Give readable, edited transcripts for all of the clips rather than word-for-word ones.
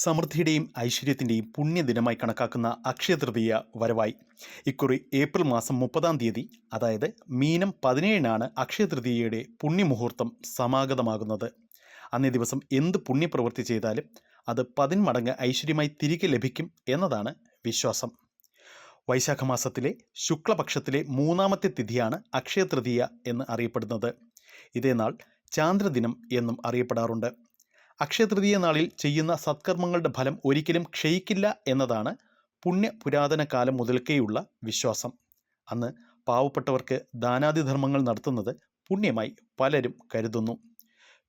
സമൃദ്ധിയുടെയും ഐശ്വര്യത്തിൻ്റെയും പുണ്യദിനമായി കണക്കാക്കുന്ന അക്ഷയതൃതീയ വരവായി. ഇക്കുറി ഏപ്രിൽ മാസം 30-ാം തീയതി, അതായത് മീനം 17-നാണ് അക്ഷയതൃതീയയുടെ പുണ്യമുഹൂർത്തം സമാഗതമാകുന്നത്. അന്നേ ദിവസം എന്ത് പുണ്യപ്രവൃത്തി ചെയ്താലും അത് 10 മടങ്ങ് ഐശ്വര്യമായി തിരികെ ലഭിക്കും എന്നതാണ് വിശ്വാസം. വൈശാഖമാസത്തിലെ ശുക്ലപക്ഷത്തിലെ 3-ാമത്തെ തിഥിയാണ് അക്ഷയതൃതീയ എന്ന് അറിയപ്പെടുന്നത്. ഇതേ നാൾ ചാന്ദ്രദിനം എന്നും അറിയപ്പെടാറുണ്ട്. അക്ഷയതൃതീയ നാളിൽ ചെയ്യുന്ന സത്കർമ്മങ്ങളുടെ ഫലം ഒരിക്കലും ക്ഷയിക്കില്ല എന്നതാണ് പുരാതന കാലം മുതൽക്കേയുള്ള വിശ്വാസം. അന്ന് പാവപ്പെട്ടവർക്ക് ദാനാദിധർമ്മങ്ങൾ നടത്തുന്നത് പുണ്യമായി പലരും കരുതുന്നു.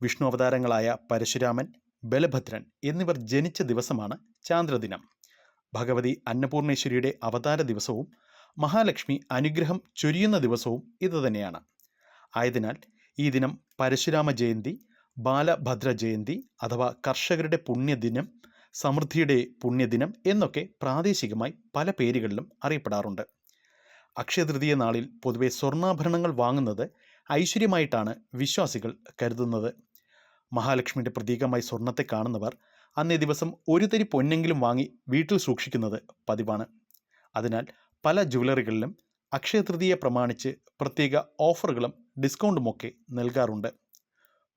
വിഷ്ണു അവതാരങ്ങളായ പരശുരാമൻ, ബലഭദ്രൻ എന്നിവർ ജനിച്ച ദിവസമാണ് ചാന്ദ്രദിനം. ഭഗവതി അന്നപൂർണേശ്വരിയുടെ അവതാര ദിവസവും മഹാലക്ഷ്മി അനുഗ്രഹം ചൊരിയുന്ന ദിവസവും ഇതുതന്നെയാണ്. ആയതിനാൽ ഈ ദിനം പരശുരാമ ജയന്തി, ബാലഭദ്ര ജയന്തി അഥവാ കർഷകരുടെ പുണ്യദിനം, സമൃദ്ധിയുടെ പുണ്യദിനം എന്നൊക്കെ പ്രാദേശികമായി പല പേരുകളിലും അറിയപ്പെടാറുണ്ട്. അക്ഷയതൃതീയ നാളിൽ പൊതുവെ സ്വർണ്ണാഭരണങ്ങൾ വാങ്ങുന്നത് ഐശ്വര്യമായിട്ടാണ് വിശ്വാസികൾ കരുതുന്നത്. മഹാലക്ഷ്മിയുടെ പ്രതീകമായി സ്വർണത്തെ കാണുന്നവർ അന്നേ ദിവസം ഒരു തരി പൊന്നെങ്കിലും വാങ്ങി വീട്ടിൽ സൂക്ഷിക്കുന്നത് പതിവാണ്. അതിനാൽ പല ജ്വല്ലറികളിലും അക്ഷയതൃതീയ പ്രമാണിച്ച് പ്രത്യേക ഓഫറുകളും ഡിസ്കൗണ്ടുമൊക്കെ നൽകാറുണ്ട്.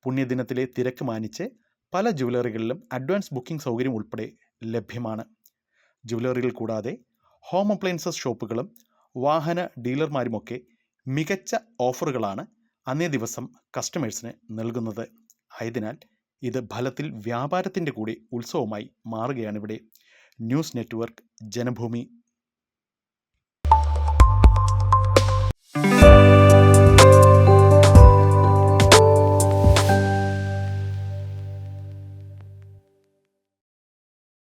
പുണ്യദിനത്തിലെ തിരക്ക് മാനിച്ച് പല ജ്വല്ലറികളിലും അഡ്വാൻസ് ബുക്കിംഗ് സൗകര്യം ഉൾപ്പെടെ ലഭ്യമാണ്. ജ്വല്ലറികൾ കൂടാതെ ഹോം അപ്ലയൻസസ് ഷോപ്പുകളും വാഹന ഡീലർമാരുമൊക്കെ മികച്ച ഓഫറുകളാണ് അന്നേ ദിവസം കസ്റ്റമേഴ്സിന് നൽകുന്നത്. ആയതിനാൽ ഇത് ഫലത്തിൽ വ്യാപാരത്തിൻ്റെ കൂടി ഉത്സവമായി മാറുകയാണിവിടെ. News network, Janabhumi.